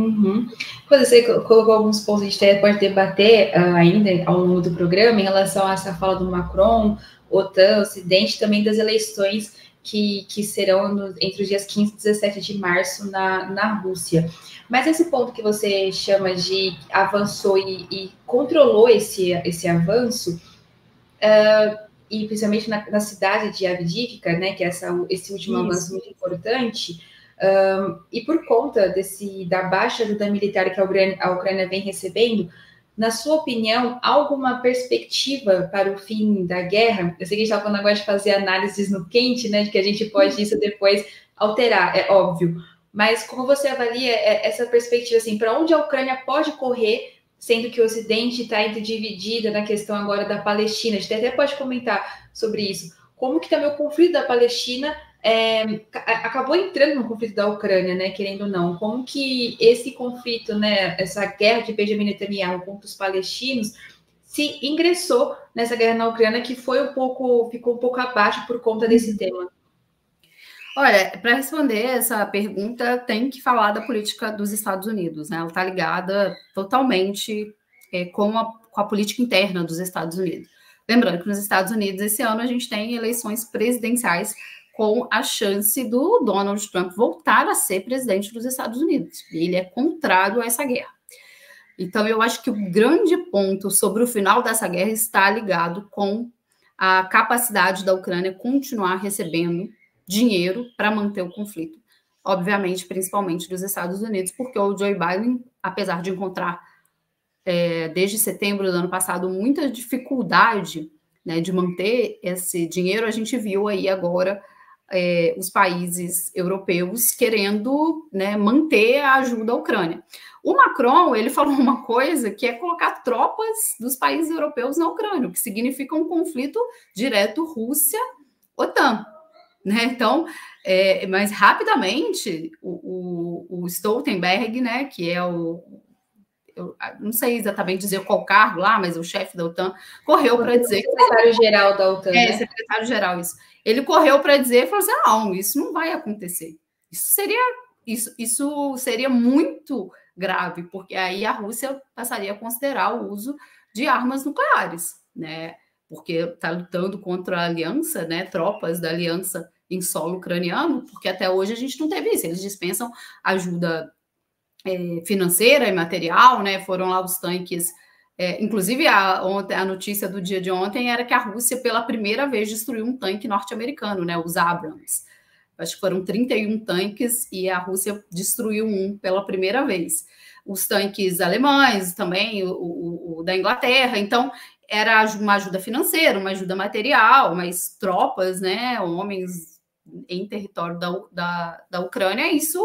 Uhum. Quando você colocou alguns pontos, a gente pode debater ainda ao longo do programa em relação a essa fala do Macron, OTAN, Ocidente, também das eleições que serão entre os dias 15 e 17 de março na Rússia. Mas esse ponto que você chama de avançou e controlou esse avanço, e principalmente na cidade de Avdiivka, né, que é esse último avanço muito importante, e por conta da baixa ajuda militar que a Ucrânia vem recebendo, na sua opinião, há alguma perspectiva para o fim da guerra? Eu sei que a gente estava falando agora de fazer análises no quente, né, de que a gente pode isso depois alterar, é óbvio. Mas como você avalia essa perspectiva, assim, para onde a Ucrânia pode correr, sendo que o Ocidente está dividida na questão agora da Palestina? A gente até pode comentar sobre isso. Como que também o conflito da Palestina acabou entrando no conflito da Ucrânia, né, querendo ou não. Como que esse conflito, né, essa guerra de Benjamin Netanyahu contra os palestinos se ingressou nessa guerra na Ucrânia, que ficou um pouco abaixo por conta desse tema? Olha, para responder essa pergunta, tem que falar da política dos Estados Unidos, né? Ela está ligada totalmente com a política interna dos Estados Unidos. Lembrando que nos Estados Unidos, esse ano, a gente tem eleições presidenciais com a chance do Donald Trump voltar a ser presidente dos Estados Unidos. Ele é contrário a essa guerra. Então, eu acho que o grande ponto sobre o final dessa guerra está ligado com a capacidade da Ucrânia continuar recebendo dinheiro para manter o conflito. Obviamente, principalmente dos Estados Unidos, porque o Joe Biden, apesar de encontrar, desde setembro do ano passado, muita dificuldade, né, de manter esse dinheiro, a gente viu aí agora os países europeus querendo, né, manter a ajuda à Ucrânia. O Macron, ele falou uma coisa que é colocar tropas dos países europeus na Ucrânia, o que significa um conflito direto Rússia-OTAN. Né? Então, mas rapidamente, o Stoltenberg, né, que é eu não sei exatamente dizer qual cargo lá, mas o chefe da OTAN, correu para dizer... Secretário-geral da OTAN, né? Secretário-geral, isso. Ele correu para dizer, falou assim, não, isso não vai acontecer. Isso seria muito grave, porque aí a Rússia passaria a considerar o uso de armas nucleares, né? Porque está lutando contra a aliança, né? Tropas da aliança em solo ucraniano, porque até hoje a gente não teve isso. Eles dispensam ajuda financeira e material, né? Foram lá os tanques. Inclusive, a notícia do dia de ontem era que a Rússia, pela primeira vez, destruiu um tanque norte-americano, né? Os Abrams. Acho que foram 31 tanques e a Rússia destruiu um pela primeira vez. Os tanques alemães também, o da Inglaterra. Então, era uma ajuda financeira, uma ajuda material, mas tropas, né? Homens em território da Ucrânia, isso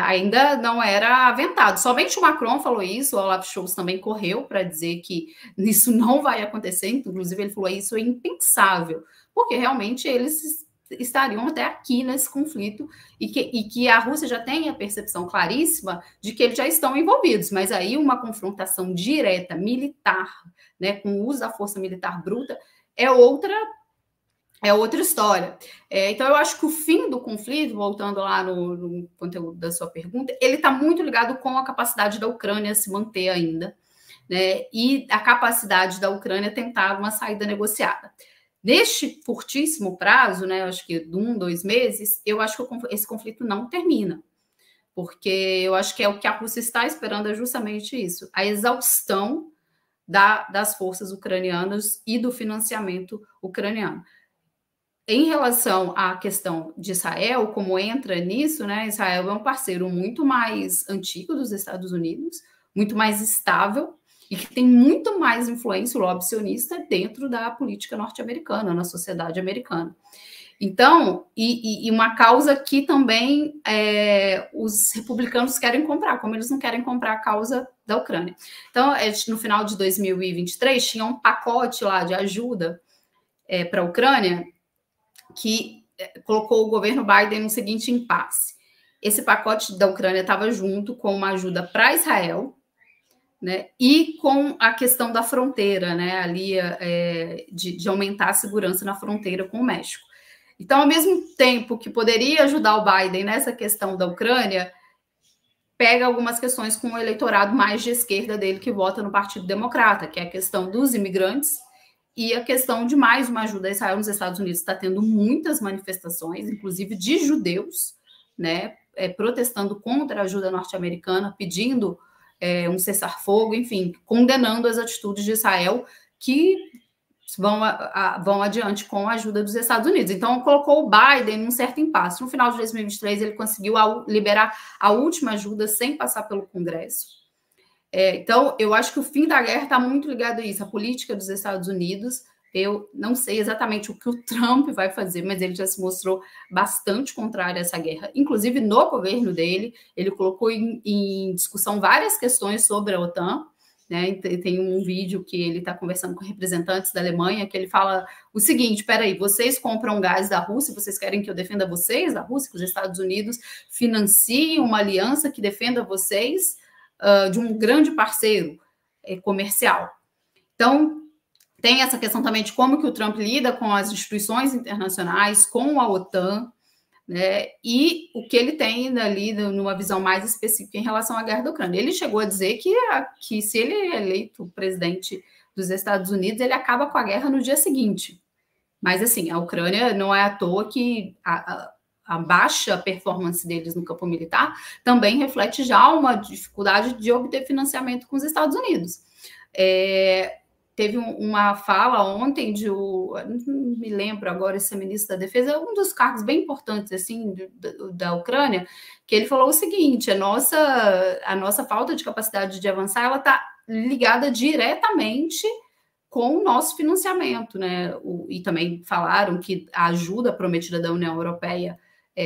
ainda não era aventado. Somente o Macron falou isso, o Olaf Scholz também correu para dizer que isso não vai acontecer, inclusive ele falou isso é impensável, porque realmente eles estariam até aqui nesse conflito e que a Rússia já tem a percepção claríssima de que eles já estão envolvidos, mas aí uma confrontação direta, militar, né, com o uso da força militar bruta, é outra história. Então, eu acho que o fim do conflito, voltando lá no conteúdo da sua pergunta, ele está muito ligado com a capacidade da Ucrânia se manter ainda, né, e a capacidade da Ucrânia tentar uma saída negociada. Neste curtíssimo prazo, né, acho que de 1, 2 meses, eu acho que esse conflito não termina, porque eu acho que o que a Rússia está esperando é justamente isso, a exaustão das forças ucranianas e do financiamento ucraniano. Em relação à questão de Israel, como entra nisso, né? Israel é um parceiro muito mais antigo dos Estados Unidos, muito mais estável e que tem muito mais influência, o lobby sionista, dentro da política norte-americana, na sociedade americana. Então, e uma causa que também os republicanos querem comprar, como eles não querem comprar a causa da Ucrânia. Então, no final de 2023, tinha um pacote lá de ajuda para a Ucrânia, que colocou o governo Biden no seguinte impasse. Esse pacote da Ucrânia estava junto com uma ajuda para Israel, né, e com a questão da fronteira, né, ali de aumentar a segurança na fronteira com o México. Então, ao mesmo tempo que poderia ajudar o Biden nessa questão da Ucrânia, pega algumas questões com o eleitorado mais de esquerda dele, que vota no Partido Democrata, que é a questão dos imigrantes e a questão de mais uma ajuda a Israel nos Estados Unidos. Está tendo muitas manifestações, inclusive de judeus, né, protestando contra a ajuda norte-americana, pedindo um cessar-fogo, enfim, condenando as atitudes de Israel que vão adiante com a ajuda dos Estados Unidos. Então, colocou o Biden num certo impasse. No final de 2023, ele conseguiu liberar a última ajuda sem passar pelo Congresso. Então, eu acho que o fim da guerra está muito ligado a isso, a política dos Estados Unidos. Eu não sei exatamente o que o Trump vai fazer, mas ele já se mostrou bastante contrário a essa guerra. Inclusive, no governo dele, ele colocou em discussão várias questões sobre a OTAN, né? Tem um vídeo que ele está conversando com representantes da Alemanha, que ele fala o seguinte: espera aí, vocês compram gás da Rússia, vocês querem que eu defenda vocês da Rússia, que os Estados Unidos financiem uma aliança que defenda vocês de um grande parceiro comercial. Então, tem essa questão também de como que o Trump lida com as instituições internacionais, com a OTAN, né? E o que ele tem ali numa visão mais específica em relação à guerra da Ucrânia. Ele chegou a dizer que se ele é eleito presidente dos Estados Unidos, ele acaba com a guerra no dia seguinte. Mas, assim, a Ucrânia não é à toa que a baixa performance deles no campo militar também reflete já uma dificuldade de obter financiamento com os Estados Unidos. Teve uma fala ontem não me lembro agora se é ministro da Defesa, um dos cargos bem importantes assim da Ucrânia, que ele falou o seguinte: a nossa falta de capacidade de avançar, ela está ligada diretamente com o nosso financiamento, né? E também falaram que a ajuda prometida da União Europeia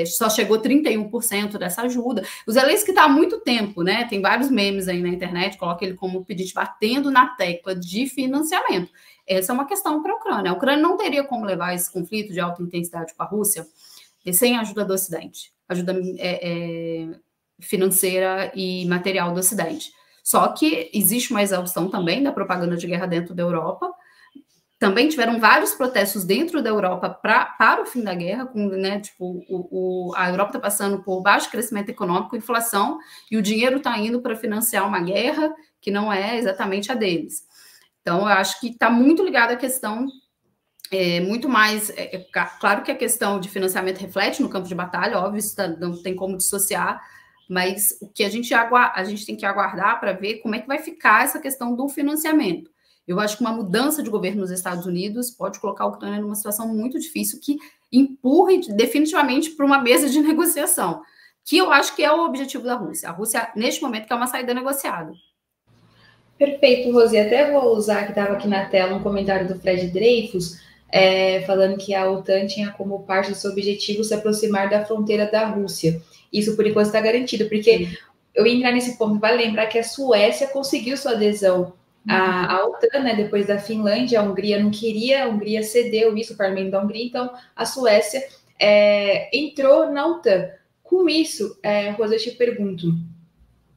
só chegou 31% dessa ajuda. O Zelensky está há muito tempo, né? Tem vários memes aí na internet, coloca ele como pedinte batendo na tecla de financiamento. Essa é uma questão para a Ucrânia. A Ucrânia não teria como levar esse conflito de alta intensidade com a Rússia sem a ajuda do Ocidente, ajuda financeira e material do Ocidente. Só que existe uma exaustão também da propaganda de guerra dentro da Europa. Também tiveram vários protestos dentro da Europa para o fim da guerra, né, a Europa está passando por baixo crescimento econômico, inflação, e o dinheiro está indo para financiar uma guerra que não é exatamente a deles. Então, eu acho que está muito ligado à questão, muito mais... claro que a questão de financiamento reflete no campo de batalha, óbvio, isso não tem como dissociar, mas o que a gente tem que aguardar para ver como é que vai ficar essa questão do financiamento. Eu acho que uma mudança de governo nos Estados Unidos pode colocar a Ucrânia numa situação muito difícil que empurre definitivamente para uma mesa de negociação, que eu acho que é o objetivo da Rússia. A Rússia, neste momento, quer uma saída negociada. Perfeito, Rosi. Até vou usar que estava aqui na tela um comentário do Fred Dreyfus, falando que a OTAN tinha como parte do seu objetivo se aproximar da fronteira da Rússia. Isso, por enquanto, está garantido, porque eu ia entrar nesse ponto, vale lembrar que a Suécia conseguiu sua adesão à OTAN, né, depois da Finlândia. A Hungria não queria, a Hungria cedeu isso, o parlamento da Hungria, então a Suécia entrou na OTAN. Com isso, Rosa, eu te pergunto,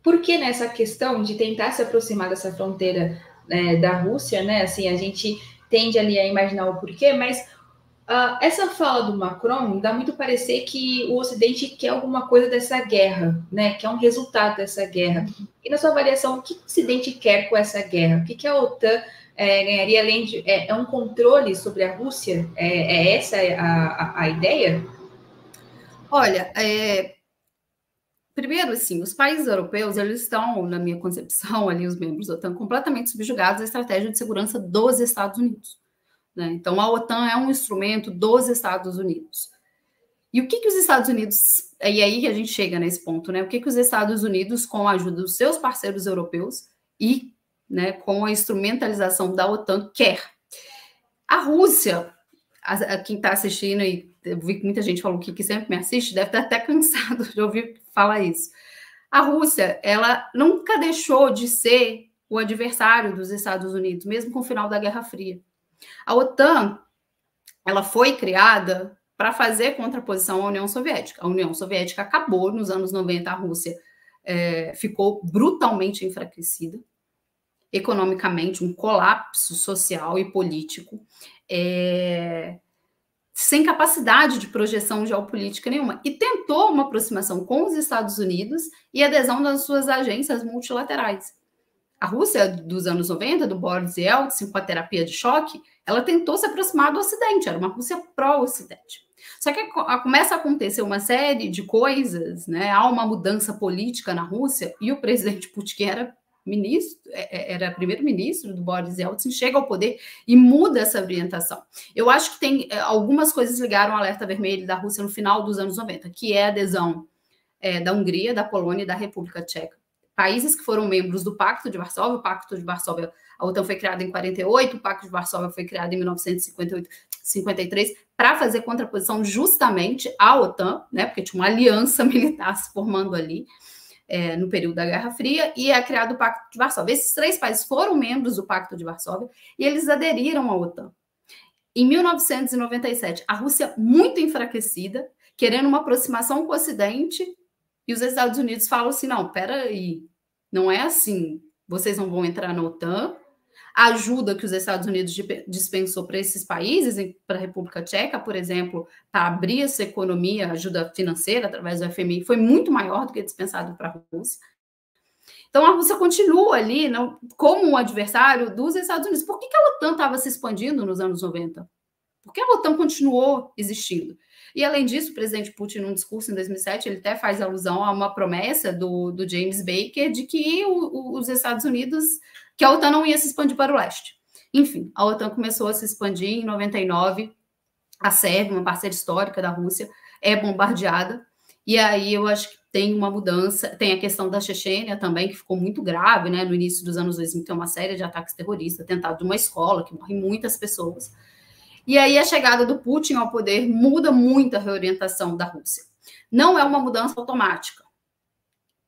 por que nessa questão de tentar se aproximar dessa fronteira da Rússia, né, assim, a gente tende ali a imaginar o porquê, mas essa fala do Macron dá muito a parecer que o Ocidente quer alguma coisa dessa guerra, né? Quer um resultado dessa guerra. E na sua avaliação, o que o Ocidente quer com essa guerra? O que a OTAN ganharia além de... um controle sobre a Rússia? Essa a ideia? Olha, primeiro, assim, os países europeus, eles estão, na minha concepção, ali, os membros da OTAN, completamente subjugados à estratégia de segurança dos Estados Unidos. Né? Então, a OTAN é um instrumento dos Estados Unidos. E o que os Estados Unidos... E aí que a gente chega nesse ponto, né? O que os Estados Unidos, com a ajuda dos seus parceiros europeus e, né, com a instrumentalização da OTAN, quer? A Rússia, quem está assistindo, e eu vi que muita gente falou que sempre me assiste, deve estar até cansado de ouvir falar isso. A Rússia, ela nunca deixou de ser o adversário dos Estados Unidos, mesmo com o final da Guerra Fria. A OTAN, ela foi criada para fazer contraposição à União Soviética. A União Soviética acabou nos anos 90, a Rússia ficou brutalmente enfraquecida, economicamente, um colapso social e político. sem capacidade de projeção geopolítica nenhuma, e tentou uma aproximação com os Estados Unidos e adesão das suas agências multilaterais. A Rússia dos anos 90, do Boris Yeltsin, com a terapia de choque, ela tentou se aproximar do Ocidente, era uma Rússia pró-Ocidente. Só que começa a acontecer uma série de coisas, né? Há uma mudança política na Rússia, e o presidente Putin era primeiro-ministro do Boris Yeltsin, chega ao poder e muda essa orientação. Eu acho que tem algumas coisas ligaram ao alerta vermelho da Rússia no final dos anos 90, que é a adesão da Hungria, da Polônia e da República Tcheca. Países que foram membros do Pacto de Varsóvia. O Pacto de Varsóvia, a OTAN foi criada em 48, o Pacto de Varsóvia foi criado em 1953 para fazer contraposição justamente à OTAN, né, porque tinha uma aliança militar se formando ali no período da Guerra Fria, e é criado o Pacto de Varsóvia. Esses 3 países foram membros do Pacto de Varsóvia e eles aderiram à OTAN. Em 1997, a Rússia muito enfraquecida, querendo uma aproximação com o Ocidente, e os Estados Unidos falam assim, não, peraí, não é assim, vocês não vão entrar na OTAN. A ajuda que os Estados Unidos dispensou para esses países, para a República Tcheca, por exemplo, para abrir essa economia, ajuda financeira através do FMI, foi muito maior do que dispensado para a Rússia. Então, a Rússia continua ali como um adversário dos Estados Unidos. Por que a OTAN estava se expandindo nos anos 90? Por que a OTAN continuou existindo? E, além disso, o presidente Putin, num discurso em 2007, ele até faz alusão a uma promessa do James Baker de que os Estados Unidos, que a OTAN não ia se expandir para o leste. Enfim, a OTAN começou a se expandir em 99, a Sérvia, uma parceira histórica da Rússia, é bombardeada, e aí eu acho que tem uma mudança, tem a questão da Chechênia também, que ficou muito grave, né? No início dos anos 2000, tem uma série de ataques terroristas, atentado de uma escola, que morrem muitas pessoas. E aí a chegada do Putin ao poder muda muito a reorientação da Rússia. Não é uma mudança automática,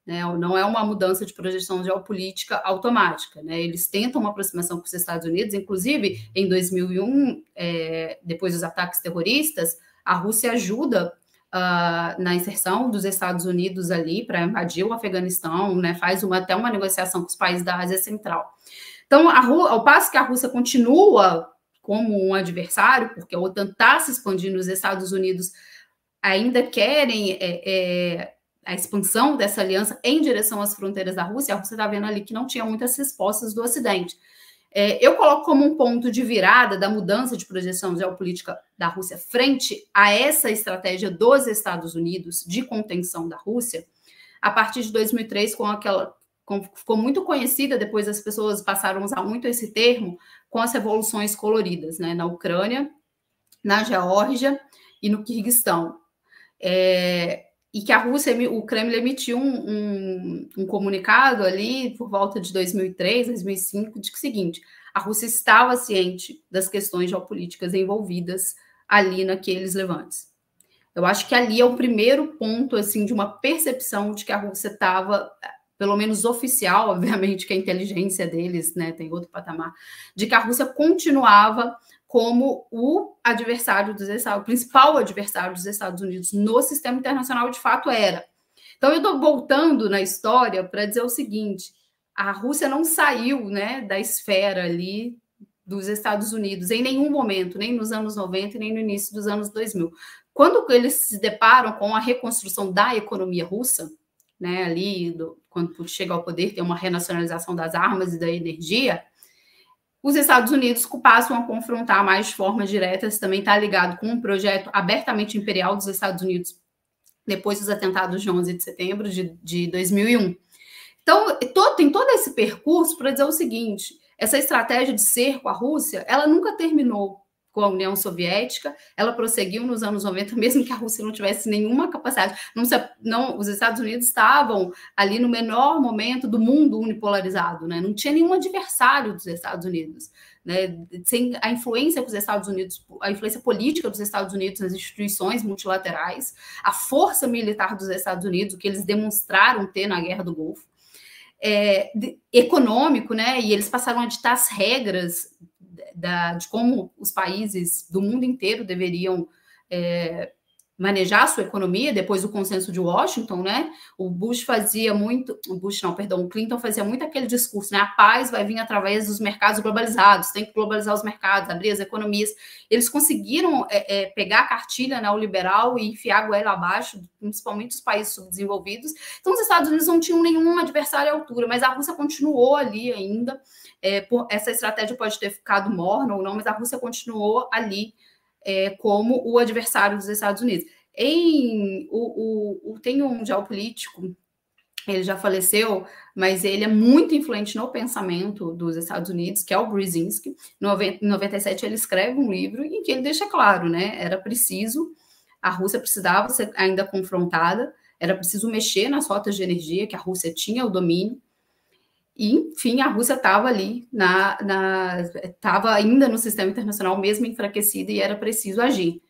né? Não é uma mudança de projeção geopolítica automática, né? Eles tentam uma aproximação com os Estados Unidos, inclusive em 2001, depois dos ataques terroristas, a Rússia ajuda na inserção dos Estados Unidos ali para invadir o Afeganistão, né? Faz até uma negociação com os países da Ásia Central. Então, ao passo que a Rússia continua como um adversário, porque a OTAN está se expandindo, os Estados Unidos ainda querem a expansão dessa aliança em direção às fronteiras da Rússia, a Rússia está vendo ali que não tinha muitas respostas do Ocidente. Eu coloco como um ponto de virada da mudança de projeção geopolítica da Rússia frente a essa estratégia dos Estados Unidos de contenção da Rússia, a partir de 2003, ficou muito conhecida, depois as pessoas passaram a usar muito esse termo, com as revoluções coloridas, né, na Ucrânia, na Geórgia e no Quirguistão. E que a Rússia, o Kremlin emitiu um comunicado ali por volta de 2003, 2005, de que o seguinte, a Rússia estava ciente das questões geopolíticas envolvidas ali naqueles levantes. Eu acho que ali é o primeiro ponto, assim, de uma percepção de que a Rússia estava, pelo menos oficial, obviamente que a inteligência deles, né, tem outro patamar, de que a Rússia continuava como o adversário dos Estados, o principal adversário dos Estados Unidos no sistema internacional, de fato era. Então, eu estou voltando na história para dizer o seguinte, a Rússia não saiu, né, da esfera ali dos Estados Unidos em nenhum momento, nem nos anos 90, nem no início dos anos 2000. Quando eles se deparam com a reconstrução da economia russa, né, ali, quando Putin chega ao poder, tem uma renacionalização das armas e da energia, os Estados Unidos passam a confrontar mais de forma direta, isso também está ligado com um projeto abertamente imperial dos Estados Unidos, depois dos atentados de 11 de setembro de 2001. Então, tem todo esse percurso para dizer o seguinte, essa estratégia de cerco à Rússia, ela nunca terminou com a União Soviética, ela prosseguiu nos anos 90, mesmo que a Rússia não tivesse nenhuma capacidade. Os Estados Unidos estavam ali no menor momento do mundo unipolarizado, né? Não tinha nenhum adversário dos Estados Unidos, né? Sem a influência que os Estados Unidos, a influência política dos Estados Unidos nas instituições multilaterais, a força militar dos Estados Unidos, o que eles demonstraram ter na Guerra do Golfo, econômico, né? E eles passaram a ditar as regras de como os países do mundo inteiro deveriam manejar a sua economia, depois do consenso de Washington, né? O Bush fazia muito, o Clinton fazia muito aquele discurso, né? A paz vai vir através dos mercados globalizados, tem que globalizar os mercados, abrir as economias. Eles conseguiram pegar a cartilha neoliberal e enfiar a goela abaixo, principalmente os países subdesenvolvidos. Então, os Estados Unidos não tinham nenhum adversário à altura, mas a Rússia continuou ali ainda. Essa estratégia pode ter ficado morna ou não, mas a Rússia continuou ali como o adversário dos Estados Unidos. Tem um geopolítico, ele já faleceu, mas ele é muito influente no pensamento dos Estados Unidos, que é o Brzezinski. Em 97, ele escreve um livro em que ele deixa claro, né? Era preciso, a Rússia precisava ser ainda confrontada, era preciso mexer nas rotas de energia, que a Rússia tinha o domínio. E, enfim, a Rússia estava ali, estava ainda no sistema internacional, mesmo enfraquecida, e era preciso agir.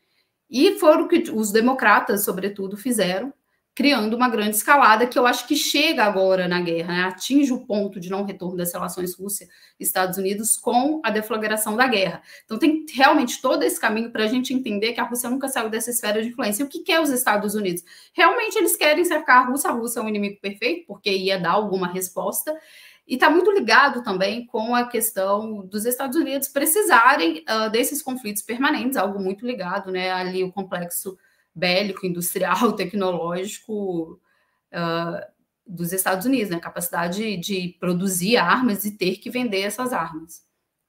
E foram o que os democratas, sobretudo, fizeram, criando uma grande escalada que eu acho que chega agora na guerra, né? Atinge o ponto de não retorno das relações Rússia-Estados Unidos com a deflagração da guerra. Então, tem realmente todo esse caminho para a gente entender que a Rússia nunca saiu dessa esfera de influência. E o que é os Estados Unidos? Realmente, eles querem cercar a Rússia é um inimigo perfeito, porque ia dar alguma resposta. E está muito ligado também com a questão dos Estados Unidos precisarem desses conflitos permanentes, algo muito ligado, né? Ali o complexo bélico, industrial, tecnológico dos Estados Unidos, né? A capacidade de produzir armas e ter que vender essas armas.